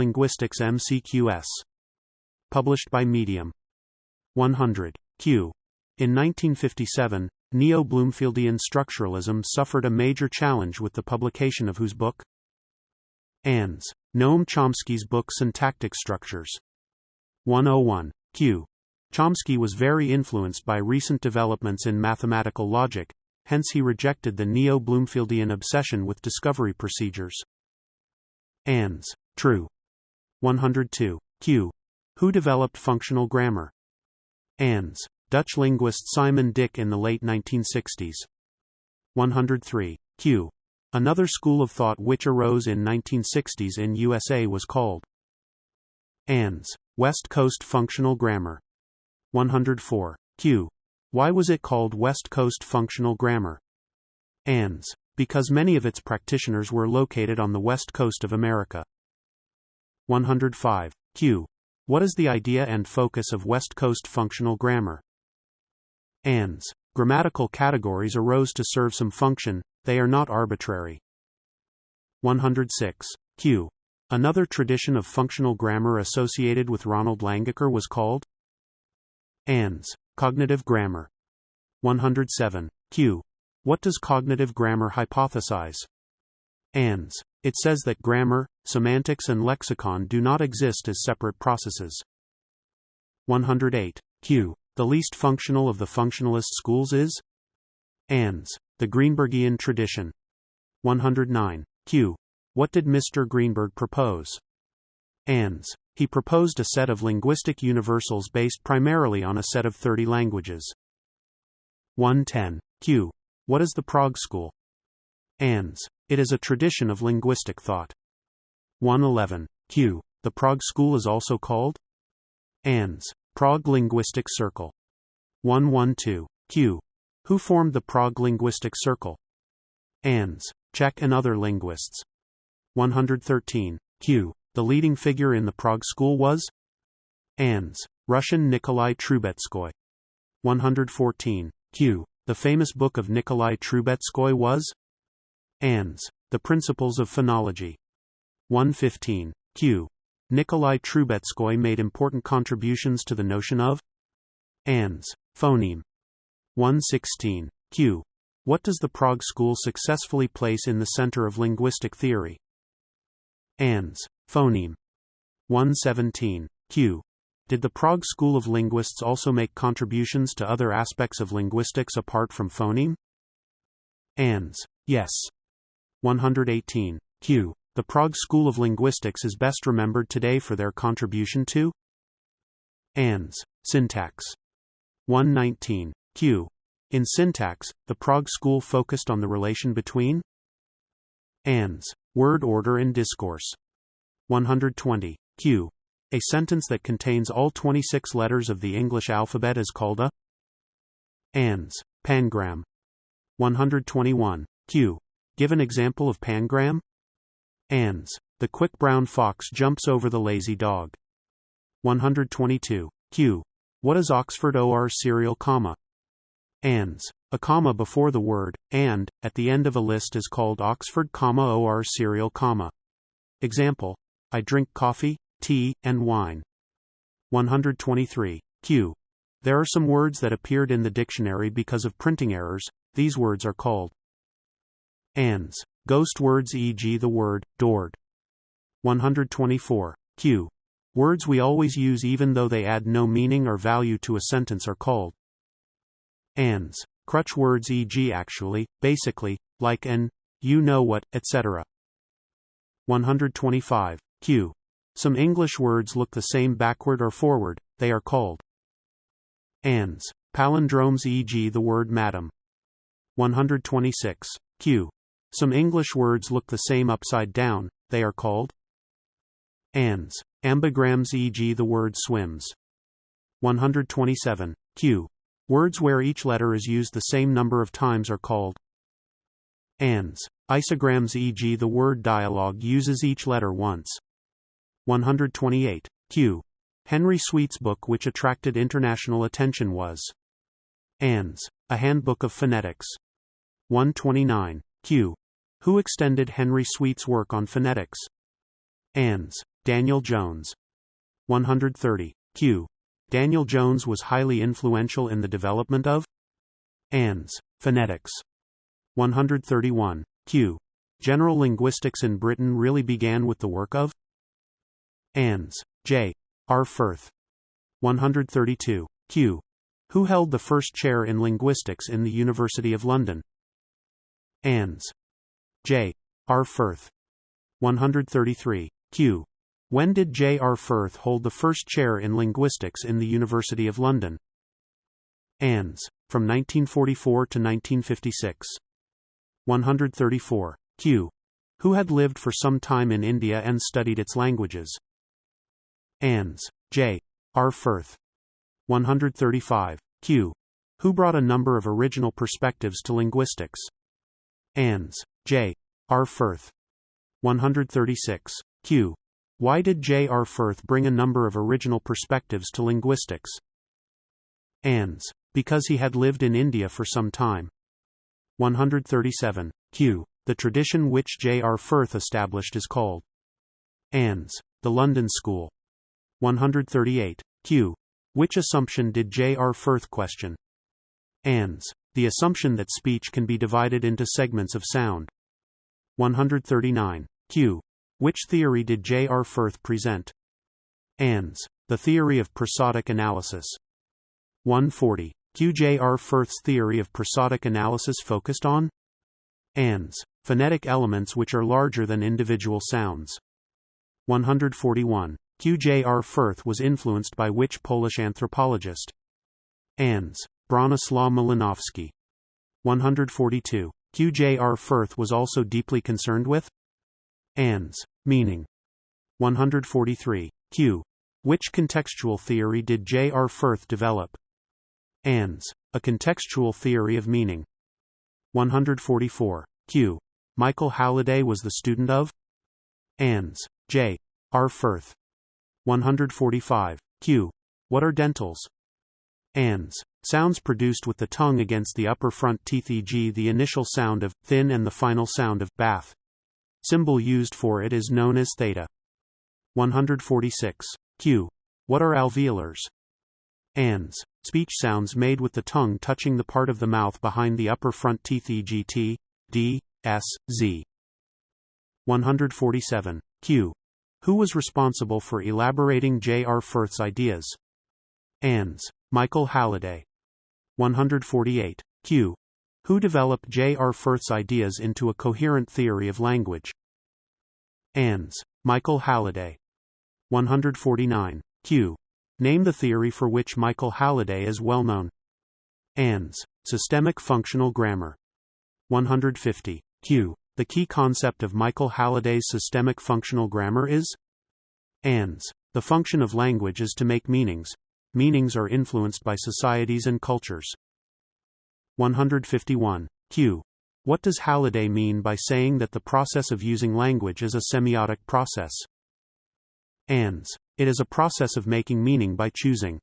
Linguistics MCQs. Published by Medium. 100. Q. In 1957, Neo-Bloomfieldian structuralism suffered a major challenge with the publication of whose book? Ans. Noam Chomsky's book Syntactic Structures. 101. Q. Chomsky was very influenced by recent developments in mathematical logic, hence he rejected the Neo-Bloomfieldian obsession with discovery procedures. Ans. True. 102. Q. Who developed functional grammar? Ans. Dutch linguist Simon Dick in the late 1960s. 103. Q. Another school of thought which arose in 1960s in USA was called Ans. West Coast Functional Grammar. 104. Q. Why was it called West Coast Functional Grammar? Ans. Because many of its practitioners were located on the west coast of America. 105. Q. What is the idea and focus of West Coast Functional Grammar? Ans. Grammatical categories arose to serve some function, they are not arbitrary. 106. Q. Another tradition of functional grammar associated with Ronald Langacker was called Ans. Cognitive grammar. 107. Q. What does cognitive grammar hypothesize? Ans. It says that grammar, semantics and lexicon do not exist as separate processes. 108. Q. The least functional of the functionalist schools is? Ans. The Greenbergian tradition. 109. Q. What did Mr. Greenberg propose? Ans. He proposed a set of linguistic universals based primarily on a set of 30 languages. 110. Q. What is the Prague School? Ans. It is a tradition of linguistic thought. 111. Q. The Prague School is also called? Ans. Prague Linguistic Circle. 112. Q. Who formed the Prague Linguistic Circle? Ans. Czech and other linguists. 113. Q. The leading figure in the Prague School was? Ans. Russian Nikolai Trubetskoy. 114. Q. The famous book of Nikolai Trubetskoy was? Ans. The Principles of Phonology. 115. Q. Nikolai Trubetskoy made important contributions to the notion of? Ans. Phoneme. 116. Q. What does the Prague School successfully place in the center of linguistic theory? Ans. Phoneme. 117. Q. Did the Prague School of Linguists also make contributions to other aspects of linguistics apart from phoneme? Ans. Yes. 118. Q. The Prague School of Linguistics is best remembered today for their contribution to? Ans. Syntax. 119. Q. In syntax, the Prague School focused on the relation between? Ans. Word order and discourse. 120. Q. A sentence that contains all 26 letters of the English alphabet is called a? Ans. Pangram. 121. Q. Give an example of pangram? Ans. The quick brown fox jumps over the lazy dog. 122. Q. What is Oxford OR serial comma? Ans. A comma before the word, and, at the end of a list is called Oxford, OR serial comma. Example. I drink coffee, tea, and wine. 123. Q. There are some words that appeared in the dictionary because of printing errors, these words are called Ans. Ghost words, e.g. the word, doored. 124. Q. Words we always use even though they add no meaning or value to a sentence are called Ans. Crutch words, e.g. actually, basically, like and, you know what, etc. 125. Q. Some English words look the same backward or forward, they are called Ans. Palindromes, e.g. the word madam. 126. Q. Some English words look the same upside down, they are called Ans. Ambigrams, e.g. the word swims. 127. Q. Words where each letter is used the same number of times are called Ans. Isograms, e.g. the word dialogue uses each letter once. 128. Q. Henry Sweet's book which attracted international attention was Ans. A Handbook of Phonetics. 129. Q. Who extended Henry Sweet's work on phonetics? Ans. Daniel Jones. 130. Q. Daniel Jones was highly influential in the development of ANS. Phonetics. 131. Q. General linguistics in Britain really began with the work of ANS. J. R. Firth. 132. Q. Who held the first chair in linguistics in the University of London? ANS. J. R. Firth. 133. Q. When did J. R. Firth hold the first chair in linguistics in the University of London? ANS. From 1944 to 1956. 134. Q. Who had lived for some time in India and studied its languages? ANS. J. R. Firth. 135. Q. Who brought a number of original perspectives to linguistics? ANS. J. R. Firth. 136. Q. Why did J. R. Firth bring a number of original perspectives to linguistics? ANS. Because he had lived in India for some time. 137. Q. The tradition which J. R. Firth established is called ANS. The London School. 138. Q. Which assumption did J. R. Firth question? ANS. The assumption that speech can be divided into segments of sound. 139. Q. Which theory did J. R. Firth present? ANS. The theory of prosodic analysis. 140. Q. J. R. Firth's theory of prosodic analysis focused on ANS. Phonetic elements which are larger than individual sounds. 141. Q. J. R. Firth was influenced by which Polish anthropologist? ANS. Bronislaw Malinowski. 142. Q. J. R. Firth was also deeply concerned with ANS. Meaning. 143. Q. Which contextual theory did J. R. Firth develop? ANS. A contextual theory of meaning. 144. Q. Michael Halliday was the student of ANS. J. R. Firth. 145. Q. What are dentals? ANS. Sounds produced with the tongue against the upper front teeth, e.g. the initial sound of thin and the final sound of bath. Symbol used for it is known as theta. 146. Q. What are alveolars? ANS. Speech sounds made with the tongue touching the part of the mouth behind the upper front teeth, e.g. T, D, S, Z. 147. Q. Who was responsible for elaborating J. R. Firth's ideas? ANS. Michael Halliday. 148. Q. Who developed J. R. Firth's ideas into a coherent theory of language? ANS. Michael Halliday. 149. Q. Name the theory for which Michael Halliday is well known. ANS. Systemic functional grammar. 150. Q. The key concept of Michael Halliday's systemic functional grammar is ANS. The function of language is to make meanings. Meanings are influenced by societies and cultures. 151. Q. What does Halliday mean by saying that the process of using language is a semiotic process? ANS. It is a process of making meaning by choosing.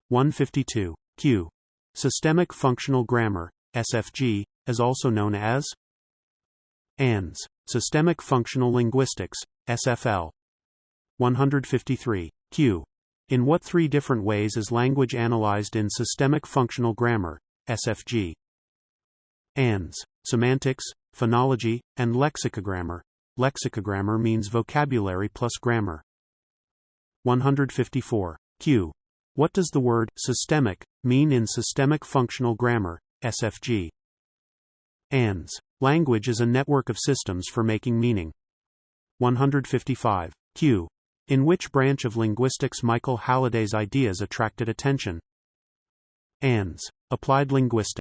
152. Q. Systemic functional grammar, SFG, is also known as ANS. Systemic functional linguistics, SFL. 153. Q. In what three different ways is language analyzed in systemic functional grammar, SFG? ANS. Semantics, phonology, and lexicogrammar. Lexicogrammar means vocabulary plus grammar. 154. Q. What does the word systemic mean in systemic functional grammar, SFG? ANS. Language is a network of systems for making meaning. 155. Q. In which branch of linguistics Michael Halliday's ideas attracted attention? ANS. Applied linguistics.